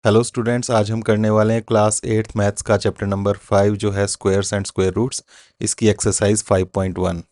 Hello students, आज हम करने वाले हैं क्लास 8 मैथ्स का चैप्टर नंबर 5 जो है स्क्वायर्स एंड स्क्वायर रूट्स। इसकी एक्सरसाइज 5.1।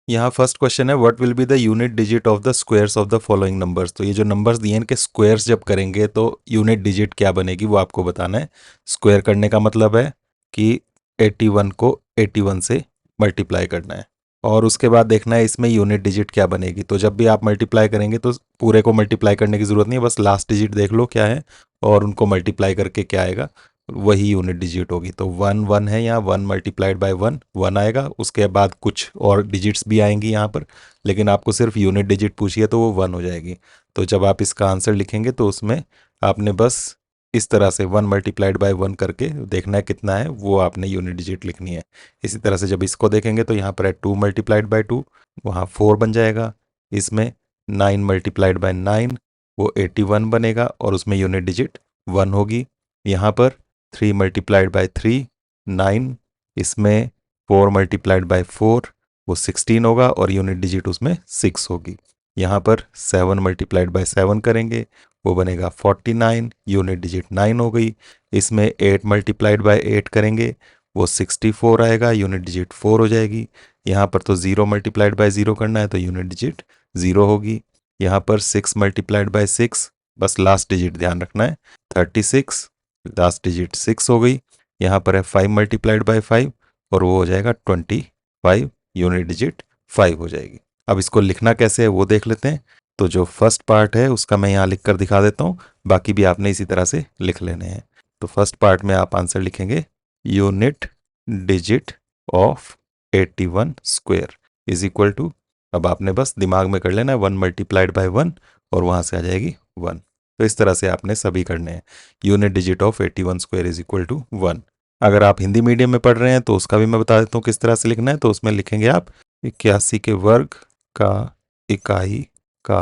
यहाँ फर्स्ट क्वेश्चन है, what will be the unit digit of the squares of the following numbers. तो ये जो नंबर्स दिए हैं इनके स्क्वायर्स जब करेंगे तो यूनिट डिजिट क्या बनेगी वो आपको बताना है। स्क्वायर करने का मतलब है कि 81 को 81 से मल्टीप्लाई करना है और उसके बाद देखना है इसमें यूनिट डिजिट क्या बनेगी। तो जब भी आप मल्टीप्लाई करेंगे तो पूरे को मल्टीप्लाई करने की ज़रूरत नहीं है, बस लास्ट डिजिट देख लो क्या है और उनको मल्टीप्लाई करके क्या आएगा वही यूनिट डिजिट होगी। तो 1 1 है यहाँ, 1 मल्टीप्लाइड बाय 1 1 आएगा। उसके बाद कुछ और डिजिट्स भी आएंगी यहाँ पर, लेकिन आपको सिर्फ यूनिट डिजिट पूछी है तो वो 1 हो जाएगी। तो जब आप इसका आंसर लिखेंगे तो उसमें आपने बस इस तरह से 1 मल्टीप्लाइड बाय 1 करके देखना है कितना है, वो आपने यूनिट डिजिट लिखनी है। इसी तरह से जब इसको देखेंगे तो यहाँ पर है 2 मल्टीप्लाइड बाय 2, वहाँ 4 बन जाएगा। इसमें 9 मल्टीप्लाइड बाय 9 वो 81 बनेगा और उसमें यूनिट डिजिट 1 होगी। यहाँ पर 3 मल्टीप्लाइड बाय 3 9, इसमें 4 मल्टीप्लाइड बाय 4 वो 16 होगा और यूनिट डिजिट उसमें 6 होगी। यहाँ पर 7 मल्टीप्लाइड बाय 7 करेंगे, वो बनेगा 49, यूनिट डिजिट 9 हो गई। इसमें 8 मल्टीप्लाइड बाय 8 करेंगे, वो 64 आएगा, यूनिट डिजिट 4 हो जाएगी। यहाँ पर तो 0 मल्टीप्लाइड बाय 0 करना है तो यूनिट डिजिट 0 होगी। यहाँ पर 6 मल्टीप्लाइड बाय 6, बस लास्ट डिजिट ध्यान रखना है, 36, लास्ट डिजिट 6 हो गई। यहाँ पर है 5 मल्टीप्लाइड बाय 5 और वो हो जाएगा 25, यूनिट डिजिट 5 हो जाएगी। अब इसको लिखना कैसे है वो देख लेते हैं। तो जो फर्स्ट पार्ट है उसका मैं यहाँ लिख कर दिखा देता हूँ, बाकी भी आपने इसी तरह से लिख लेने हैं। तो फर्स्ट पार्ट में आप आंसर लिखेंगे unit digit of 81 square is equal to, अब आपने बस दिमाग में कर लेना है 1 मल्टीप्लाइड बाय 1 और वहाँ से आ जाएगी 1। तो इस तरह से आपने सभी करने हैं। Unit digit of 81 square is equal to 1। अगर आप हिंदी मीडियम में पढ़ रहे हैं तो उसका भी मैं बता देता हूँ किस तरह से लिखना है। तो उसमें लिखेंगे आप 81 के वर्ग का इकाई का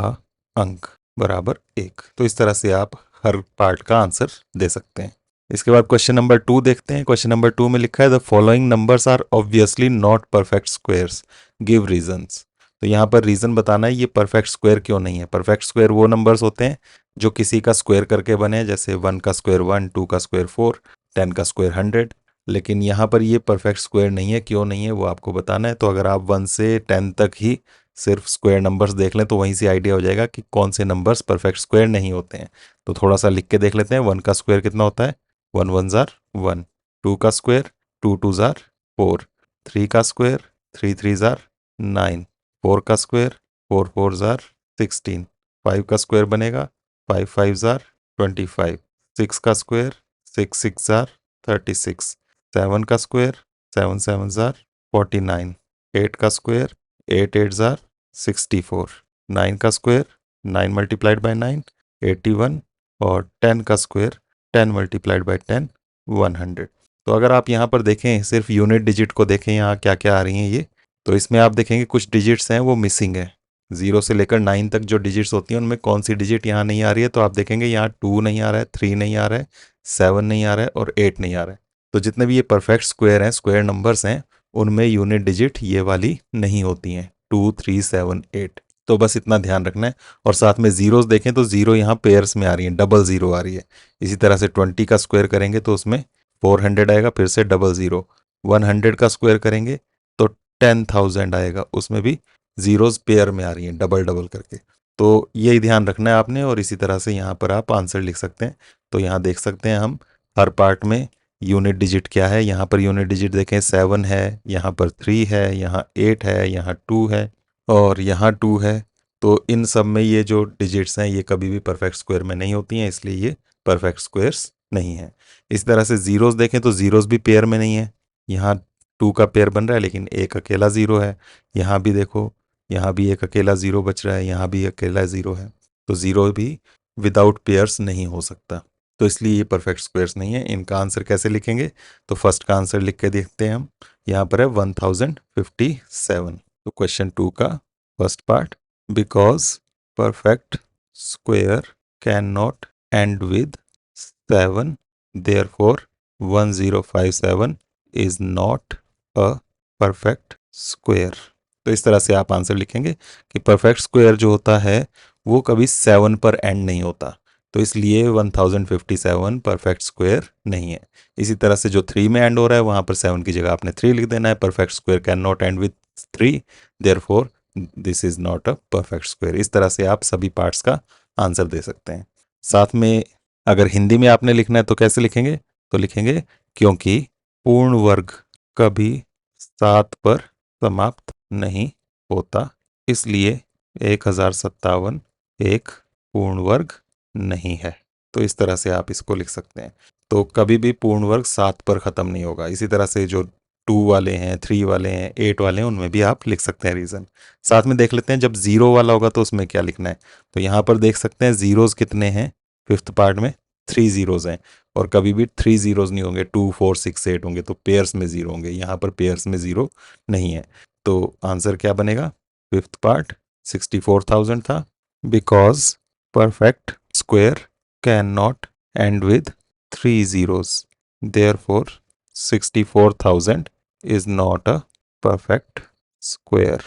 अंक बराबर 1। तो इस तरह से आप हर पार्ट का आंसर दे सकते हैं। इसके बाद क्वेश्चन नंबर 2 देखते हैं। क्वेश्चन नंबर 2 में लिखा है the following numbers are obviously not perfect squares, give reasons. तो यहाँ पर रीजन बताना है ये परफेक्ट स्क्वायर क्यों नहीं है। परफेक्ट स्क्वायर वो नंबर्स होते हैं जो किसी का स्क्वायर करके बने, जैसे 1 का स्क्वायर 1, 2 का स्क्वायर 4, 10 का स्क्वायर 100। लेकिन यहाँ पर ये परफेक्ट स्क्वायर नहीं है, क्यों नहीं है वो आपको बताना है। तो अगर आप 1 से 10 तक ही सिर्फ स्क्वायर नंबर्स देख लें तो वहीं से आइडिया हो जाएगा कि कौन से नंबर्स परफेक्ट स्क्वायर नहीं होते हैं। तो थोड़ा सा लिख के देख लेते हैं। 1 का स्क्वायर कितना होता है, 1 1 जार 1। 2 का स्क्वायर 2 2 जार 4। 3 का स्क्वायर 3 3 जार 9। 4 का स्क्वायर 4 4 जार 16। 5 का स्क्वायर बनेगा 5 5 जार 25। 6 का स्क्वायर 6 6 जार 36। 7 का स्क्वायर 7 7 जार 49। 8 का स्क्वायर 8 8 जार 64। 9 का स्क्वायर 9 मल्टीप्लाइड बाय 9 81 और 10 का स्क्वायर 10 मल्टीप्लाइड बाय 10 100। तो अगर आप यहाँ पर देखें, सिर्फ यूनिट डिजिट को देखें यहाँ क्या क्या आ रही हैं ये, तो इसमें आप देखेंगे कुछ डिजिट्स हैं वो मिसिंग है। 0 से लेकर 9 तक जो डिजिट्स होती हैं उनमें कौन सी डिजिट यहाँ नहीं आ रही है। तो आप देखेंगे यहाँ 2 नहीं आ रहा है, 3 नहीं आ रहा है, 7 नहीं आ रहा है और 8 नहीं आ रहा है। तो जितने भी ये परफेक्ट स्क्वायर हैं, स्क्वायर नंबर्स हैं, उनमें यूनिट डिजिट ये वाली नहीं होती हैं, 2 3 7 8। तो बस इतना ध्यान रखना है। और साथ में जीरोस देखें तो जीरो यहाँ पेयर्स में आ रही है, डबल जीरो आ रही है। इसी तरह से 20 का स्क्वायर करेंगे तो उसमें 400 आएगा, फिर से डबल जीरो। 100 का स्क्वायर करेंगे तो 10,000 आएगा, उसमें भी जीरोस पेयर में आ रही हैं, डबल डबल करके। तो यही ध्यान रखना है आपने और इसी तरह से यहाँ पर आप आंसर लिख सकते हैं। तो यहाँ देख सकते हैं हम हर पार्ट में यूनिट डिजिट क्या है। यहाँ पर यूनिट डिजिट देखें 7 है, यहाँ पर 3 है, यहाँ 8 है, यहाँ 2 है और यहाँ 2 है। तो इन सब में ये जो डिजिट्स हैं ये कभी भी परफेक्ट स्क्वायर में नहीं होती हैं, इसलिए ये परफेक्ट स्क्वायर्स नहीं है। इस तरह से जीरोस देखें तो जीरोस भी पेयर में नहीं है। यहाँ 2 का पेयर बन रहा है लेकिन एक अकेला ज़ीरो है। यहाँ भी देखो, यहाँ भी एक अकेला ज़ीरो बच रहा है, यहाँ भी अकेला ज़ीरो है। तो ज़ीरो भी विदाउट पेयर्स नहीं हो सकता, तो इसलिए ये परफेक्ट स्क्वायर्स नहीं है। इनका आंसर कैसे लिखेंगे, तो फर्स्ट का आंसर लिख के देखते हैं हम। यहाँ पर है 1057। तो क्वेश्चन 2 का first part, because perfect square can not and with 7 therefore 1057 is not a perfect square. तो इस तरह से आप आंसर लिखेंगे कि परफेक्ट स्क्वायर जो होता है वो कभी 7 पर एंड नहीं होता। तो इसलिए 1057 परफेक्ट स्क्वायर नहीं है। इसी तरह से जो 3 में एंड हो रहा है वहाँ पर 7 की जगह आपने 3 लिख देना है। Perfect square can not and with 3, therefore this is not a perfect square. इस तरह से आप सभी पार्ट्स का आंसर दे सकते हैं। साथ में अगर हिंदी में आपने लिखना है तो कैसे लिखेंगे? तो लिखेंगे क्योंकि पूर्ण वर्ग कभी 7 पर समाप्त नहीं होता, इसलिए 1057 एक पूर्ण वर्ग नहीं है। तो इस तरह से आप इसको लिख सकते हैं। तो कभी भी पूर्ण वर्ग 7 पर ख़त्म नहीं होगा। इसी तरह से जो 2 वाले हैं, 3 वाले हैं, 8 वाले हैं, उनमें भी आप लिख सकते हैं रीज़न। साथ में देख लेते हैं जब 0 वाला होगा तो उसमें क्या लिखना है। तो यहाँ पर देख सकते हैं ज़ीरोज़ कितने हैं, फिफ्थ पार्ट में 3 ज़ीरोज़ हैं। और कभी भी 3 ज़ीरोज़ नहीं होंगे, 2 4 6 8 होंगे, तो पेयर्स में 0 होंगे। यहाँ पर पेयर्स में 0 नहीं है। तो आंसर क्या बनेगा? फिफ्थ पार्ट 64,000 था। Because perfect square cannot end with 3 zeros. Therefore, 64,000 is not a perfect square.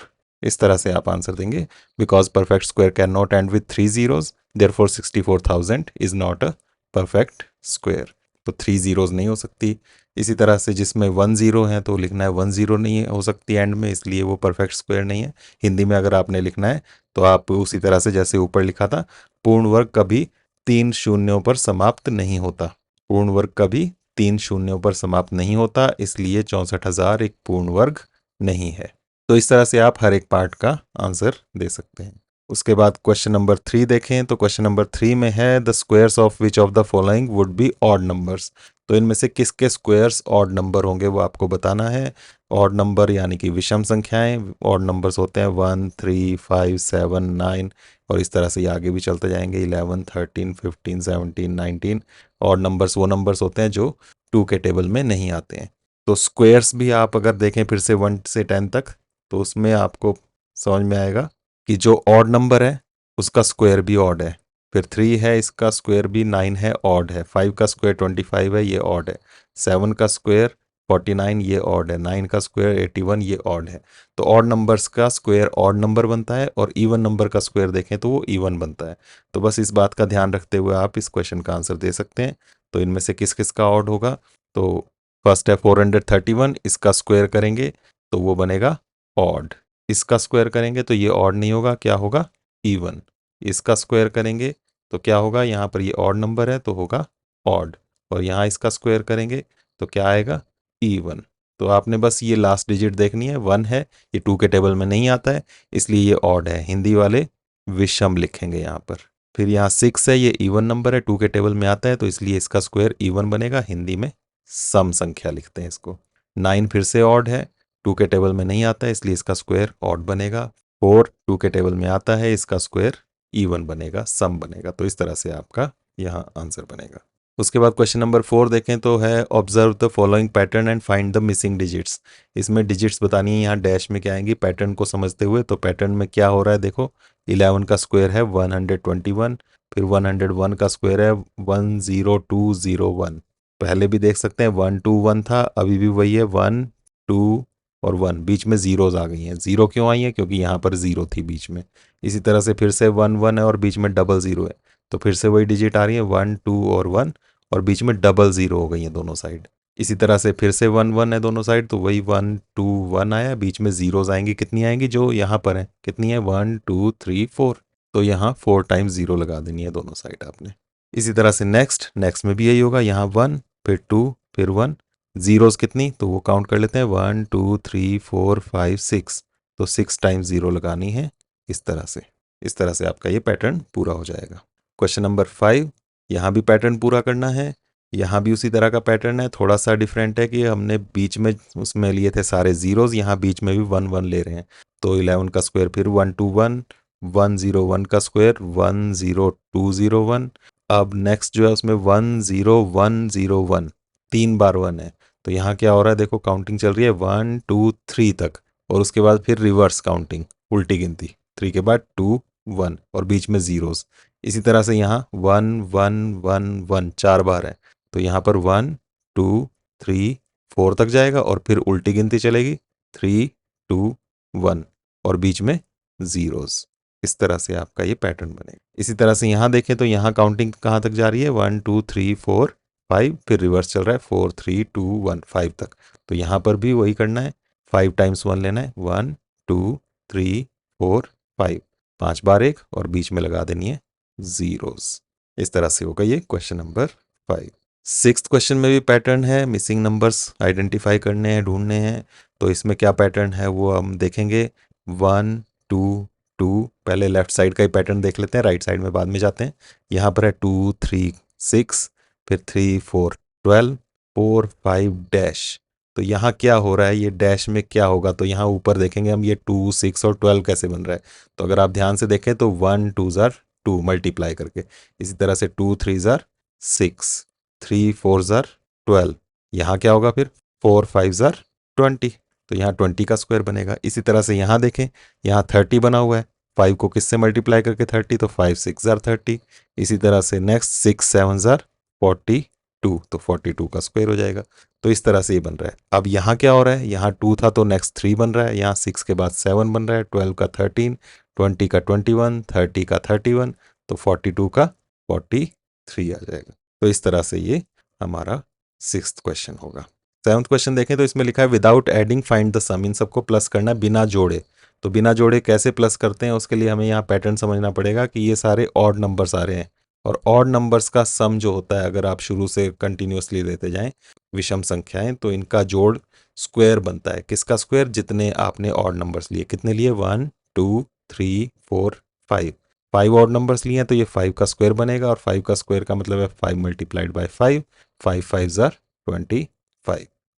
इस तरह से आप आंसर देंगे। Because perfect square cannot end with 3 zeros, therefore 64,000 is not a perfect square. तो 3 zeros नहीं हो सकती। इसी तरह से जिसमें 1 0 है तो लिखना है 1 0 नहीं हो सकती एंड में, इसलिए वो परफेक्ट स्क्वायर नहीं है। हिंदी में अगर आपने लिखना है तो आप उसी तरह से जैसे ऊपर लिखा था, पूर्ण वर्ग कभी 3 शून्यों पर समाप्त नहीं होता। पूर्ण वर्ग कभी 3 शून्यों पर समाप्त नहीं होता, इसलिए 64,000 एक पूर्ण वर्ग नहीं है। तो इस तरह से आप हर एक पार्ट का आंसर दे सकते हैं। उसके बाद क्वेश्चन नंबर 3 देखें तो क्वेश्चन नंबर 3 में है the squares of which of the following would be odd numbers. तो इनमें से किसके स्क्वायर्स ऑड नंबर होंगे वो आपको बताना है। ऑड नंबर यानी कि विषम संख्याएं। ऑड नंबर्स होते हैं 1 3 5 7 9, और इस तरह से ये आगे भी चलते जाएंगे 11 13 15 17 19। ऑड नंबर्स वो नंबर्स होते हैं जो 2 के टेबल में नहीं आते हैं। तो स्क्वायर्स भी आप अगर देखें फिर से 1 से 10 तक, तो उसमें आपको समझ में आएगा कि जो ऑड नंबर है उसका स्क्वायर भी ऑड है। फिर 3 है, इसका स्क्वायर भी 9 है, ऑड है। 5 का स्क्वायर 25 है, ये ऑड है। 7 का स्क्वायर 49, ये ऑड है। 9 का स्क्वायर 81, ये ऑड है। तो ऑड नंबर्स का स्क्वायर ऑड नंबर बनता है, और इवन नंबर का स्क्वायर देखें तो वो इवन बनता है। तो बस इस बात का ध्यान रखते हुए आप इस क्वेश्चन का आंसर दे सकते हैं। तो इनमें से किस किस का ऑड होगा? तो फर्स्ट है 431, इसका स्क्वायर करेंगे तो वो बनेगा ऑड। इसका स्क्वायर करेंगे तो ये ऑड नहीं होगा, क्या होगा? इवन। इसका स्क्वायर करेंगे तो क्या होगा? यहाँ पर ये ऑड नंबर है तो होगा ऑड। और यहाँ इसका स्क्वायर करेंगे तो क्या आएगा? इवन। तो आपने बस ये लास्ट डिजिट देखनी है, 1 है, ये 2 के टेबल में नहीं आता है, इसलिए ये ऑड है। हिंदी वाले विषम लिखेंगे यहाँ पर। फिर यहाँ 6 है, ये इवन नंबर है, 2 के टेबल में आता है, तो इसलिए इसका स्क्वायर इवन बनेगा। हिंदी में सम संख्या लिखते हैं इसको। 9 फिर से ऑड है, 2 के टेबल में नहीं आता है, इसलिए इसका स्क्वायर ऑड बनेगा। 4 2 के टेबल में आता है, इसका स्क्वायर इवन बनेगा, सम बनेगा। तो इस तरह से आपका यहाँ आंसर बनेगा। उसके बाद क्वेश्चन नंबर 4 देखें तो है observe the following pattern and find the missing digits. इसमें डिजिट्स बतानी है, यहाँ डैश में क्या आएंगी पैटर्न को समझते हुए। तो पैटर्न में क्या हो रहा है देखो, 11 का स्क्वायर है 121, फिर 101 का स्क्वायर है 10201। पहले भी देख सकते हैं 1 2 1 था, अभी भी वही है 1 2 और 1, बीच में जीरोज आ गई हैं। जीरो क्यों आई है? क्योंकि यहाँ पर जीरो थी बीच में। इसी तरह से फिर से 1 1 है और बीच में डबल जीरो है, तो फिर से वही डिजिट आ रही है 1 2 और 1, और बीच में डबल जीरो हो गई है दोनों साइड। इसी तरह से फिर से 1 1 है दोनों साइड, तो वही 1 2 1 आया, बीच में जीरोज आएंगी। कितनी आएंगी? जो यहाँ पर है कितनी है? 1 2 3 4। तो यहाँ 4 टाइम्स जीरो लगा देनी है दोनों साइड आपने। इसी तरह से नेक्स्ट में भी यही होगा, यहाँ 1 फिर 2 फिर 1। जीरोज कितनी? तो वो काउंट कर लेते हैं 1 2 3 4 5 6। तो 6 टाइम्स जीरो लगानी है इस तरह से। इस तरह से आपका ये पैटर्न पूरा हो जाएगा। क्वेश्चन नंबर 5, यहाँ भी पैटर्न पूरा करना है। यहाँ भी उसी तरह का पैटर्न है, थोड़ा सा डिफरेंट है कि हमने बीच में उसमें लिए थे सारे जीरोज, यहाँ बीच में भी 1 1 ले रहे हैं। तो 11 का स्क्वायर फिर 1 2 1, 101 का स्क्वायर 10201। अब नेक्स्ट जो है उसमें 10101, 3 बार 1 है। तो यहाँ क्या हो रहा है देखो, काउंटिंग चल रही है 1 2 3 तक, और उसके बाद फिर रिवर्स काउंटिंग, उल्टी गिनती, 3 के बाद 2 1 और बीच में जीरोस। इसी तरह से यहाँ 1 1 1 1 4 बार है, तो यहाँ पर 1 2 3 4 तक जाएगा, और फिर उल्टी गिनती चलेगी 3 2 1 और बीच में जीरोस। इस तरह से आपका ये पैटर्न बनेगा। इसी तरह से यहाँ देखें तो यहाँ काउंटिंग कहाँ तक जा रही है, 1 2 3 4 5, फिर रिवर्स चल रहा है 4 3 2 1 5 तक। तो यहाँ पर भी वही करना है, 5 टाइम्स 1 लेना है, 1 2 3 4 5, 5 बार एक और बीच में लगा देनी है जीरोस। इस तरह से होगा ये क्वेश्चन नंबर 5। सिक्स्थ क्वेश्चन में भी पैटर्न है, मिसिंग नंबर्स आइडेंटिफाई करने हैं, ढूंढने हैं। तो इसमें क्या पैटर्न है वो हम देखेंगे। 1 2 2, पहले लेफ्ट साइड का ही पैटर्न देख लेते हैं, राइट साइड में बाद में जाते हैं। यहाँ पर है 2 3 6, फिर 3 4 12, 4 5 डैश। तो यहाँ क्या हो रहा है, ये डैश में क्या होगा, तो यहाँ ऊपर देखेंगे हम ये 2 6 और 12 कैसे बन रहा है। तो अगर आप ध्यान से देखें तो 1 2 ज़ार 2 मल्टीप्लाई करके, इसी तरह से 2 3 ज़ार 6, 3 4 ज़ार 12, यहाँ क्या होगा फिर 4 5 ज़ार 20, तो यहाँ 20 का स्क्वायर बनेगा। इसी तरह से यहाँ देखें, यहाँ 30 बना हुआ है, 5 को किससे मल्टीप्लाई करके 30, तो 5 6 ज़ार 30। इसी तरह से नेक्स्ट 6 7 ज़ार 42, तो 42 का स्क्वायर हो जाएगा। तो इस तरह से ये बन रहा है। अब यहाँ क्या हो रहा है, यहाँ 2 था तो नेक्स्ट 3 बन रहा है, यहाँ 6 के बाद 7 बन रहा है, 12 का 13, 20 का 21, 30 का 31, तो 42 का 43 आ जाएगा। तो इस तरह से ये हमारा सिक्स्थ क्वेश्चन होगा। सेवंथ क्वेश्चन देखें तो इसमें लिखा है विदाउट एडिंग फाइंड द सम। इन सबको प्लस करना है बिना जोड़े। तो बिना जोड़े कैसे प्लस करते हैं, उसके लिए हमें यहाँ पैटर्न समझना पड़ेगा कि ये सारे ऑड नंबर्स आ रहे हैं, और ऑड नंबर्स का सम जो होता है, अगर आप शुरू से कंटिन्यूसली लेते जाएं विषम संख्याएं, तो इनका जोड़ स्क्वायर बनता है। किसका स्क्वायर, जितने आपने ऑड नंबर्स लिए। कितने लिए, 1 2 3 4 5, 5 ऑड नंबर्स लिए हैं तो ये 5 का स्क्वायर बनेगा, और 5 का स्क्वायर का मतलब है 5 मल्टीप्लाइड बाय 5, 5 5 ज़ार 25,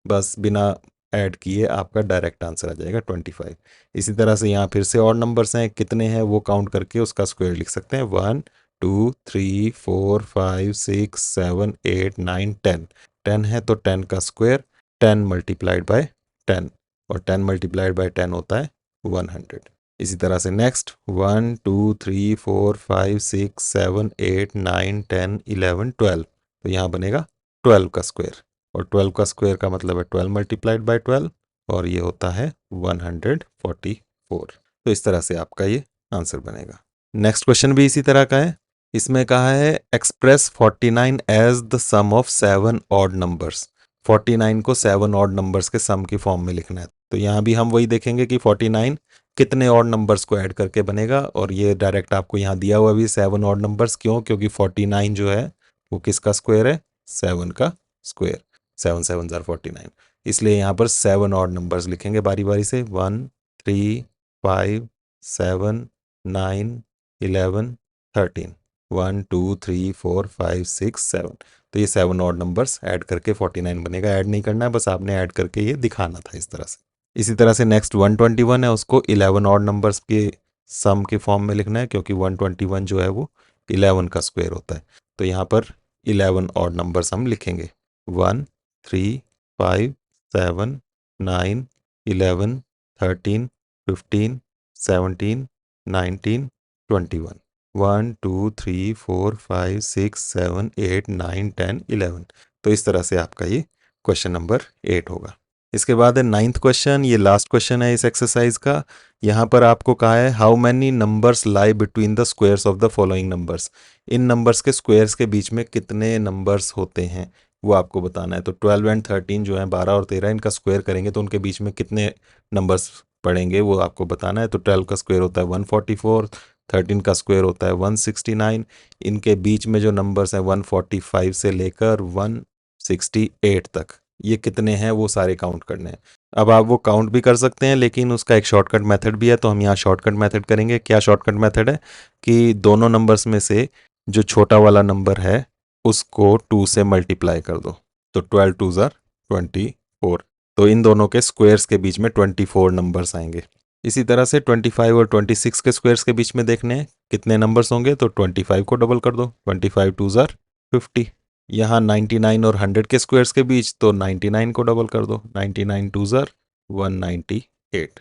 बस बिना ऐड किए आपका डायरेक्ट आंसर आ जाएगा 25। इसी तरह से यहाँ फिर से और नंबर्स हैं, कितने हैं वो काउंट करके उसका स्क्वायर लिख सकते हैं। 1 2 3 4 5 6 7 8 9 10, 10 है तो 10 का स्क्वायर 10 मल्टीप्लाइड बाय 10, और 10 मल्टीप्लाइड बाय 10 होता है 100। इसी तरह से नेक्स्ट 1 2 3 4 5 6 7 8 9 10 11 12, तो यहाँ बनेगा 12 का स्क्वायर, और 12 का स्क्वायर का मतलब है 12 मल्टीप्लाइड बाय 12, और ये होता है 144। तो इस तरह से आपका ये आंसर बनेगा। नेक्स्ट क्वेश्चन भी इसी तरह का है। इसमें कहा है express 49 as the sum of 7 odd numbers. 49 को 7 ऑड नंबर्स के सम की फॉर्म में लिखना है। तो यहाँ भी हम वही देखेंगे कि 49 कितने ऑड नंबर्स को ऐड करके बनेगा, और ये डायरेक्ट आपको यहाँ दिया हुआ भी 7 ऑड नंबर्स। क्यों, क्योंकि 49 जो है वो किसका स्क्वायर है, 7 का स्क्वायर, 7 7 ज़ार 49, इसलिए यहाँ पर 7 ऑड नंबर्स लिखेंगे बारी बारी से, 1 3 5 7 9 11 13, 1 2 3 4 5 6 7। तो ये 7 ऑड नंबर्स ऐड करके 49 बनेगा। ऐड नहीं करना है, बस आपने ऐड करके ये दिखाना था इस तरह से। इसी तरह से नेक्स्ट 121 है, उसको 11 ऑड नंबर्स के सम के फॉर्म में लिखना है, क्योंकि 121 जो है वो 11 का स्क्वायर होता है। तो यहाँ पर 11 ऑड नंबर्स हम लिखेंगे, 1 3 5 7 9 11 13 15 17 19 21, 1 2 3 4 5 6 7 8 9 10 11। तो इस तरह से आपका ये क्वेश्चन नंबर 8 होगा। इसके बाद है नाइन्थ क्वेश्चन, ये लास्ट क्वेश्चन है इस एक्सरसाइज का। यहाँ पर आपको कहा है how many numbers lie between the squares of the following numbers. In numbers के स्क्वायर्स के बीच में कितने नंबर्स होते हैं वो आपको बताना है। तो 12 एंड 13 जो है, 12 और 13, इनका स्क्वायर करेंगे तो उनके बीच में कितने नंबर्स पड़ेंगे वो आपको बताना है। तो 12 का स्क्वायर होता है 144, 13 का स्क्वायर होता है 169, इनके बीच में जो नंबर्स हैं 145 से लेकर 168 तक, ये कितने हैं वो सारे काउंट करने हैं। अब आप वो काउंट भी कर सकते हैं, लेकिन उसका एक शॉर्टकट मेथड भी है, तो हम यहाँ शॉर्टकट मेथड करेंगे। क्या शॉर्टकट मेथड है कि दोनों नंबर्स में से जो छोटा वाला नंबर है उसको 2 से मल्टीप्लाई कर दो, तो 12 2 ज़ार 24, तो इन दोनों के स्क्वायर्स के बीच में 24 नंबर्स आएंगे। इसी तरह से 25 और 26 के स्क्वायर्स के बीच में देखने हैं कितने नंबर्स होंगे, तो 25 को डबल कर दो, 25 2 ज़ार 50। यहाँ 99 और 100 के स्क्वायर्स के बीच, तो 99 को डबल कर दो, 99 2 ज़ार 198।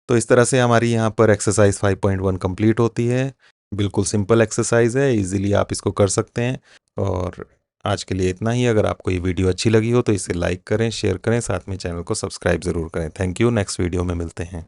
तो इस तरह से हमारी यहाँ पर एक्सरसाइज 5.1 कंप्लीट होती है। बिल्कुल सिंपल एक्सरसाइज है, इजीली आप इसको कर सकते हैं। और आज के लिए इतना ही। अगर आपको ये वीडियो अच्छी लगी हो तो इसे लाइक करें, शेयर करें, साथ में चैनल को सब्सक्राइब ज़रूर करें। Thank you. नेक्स्ट वीडियो में मिलते हैं।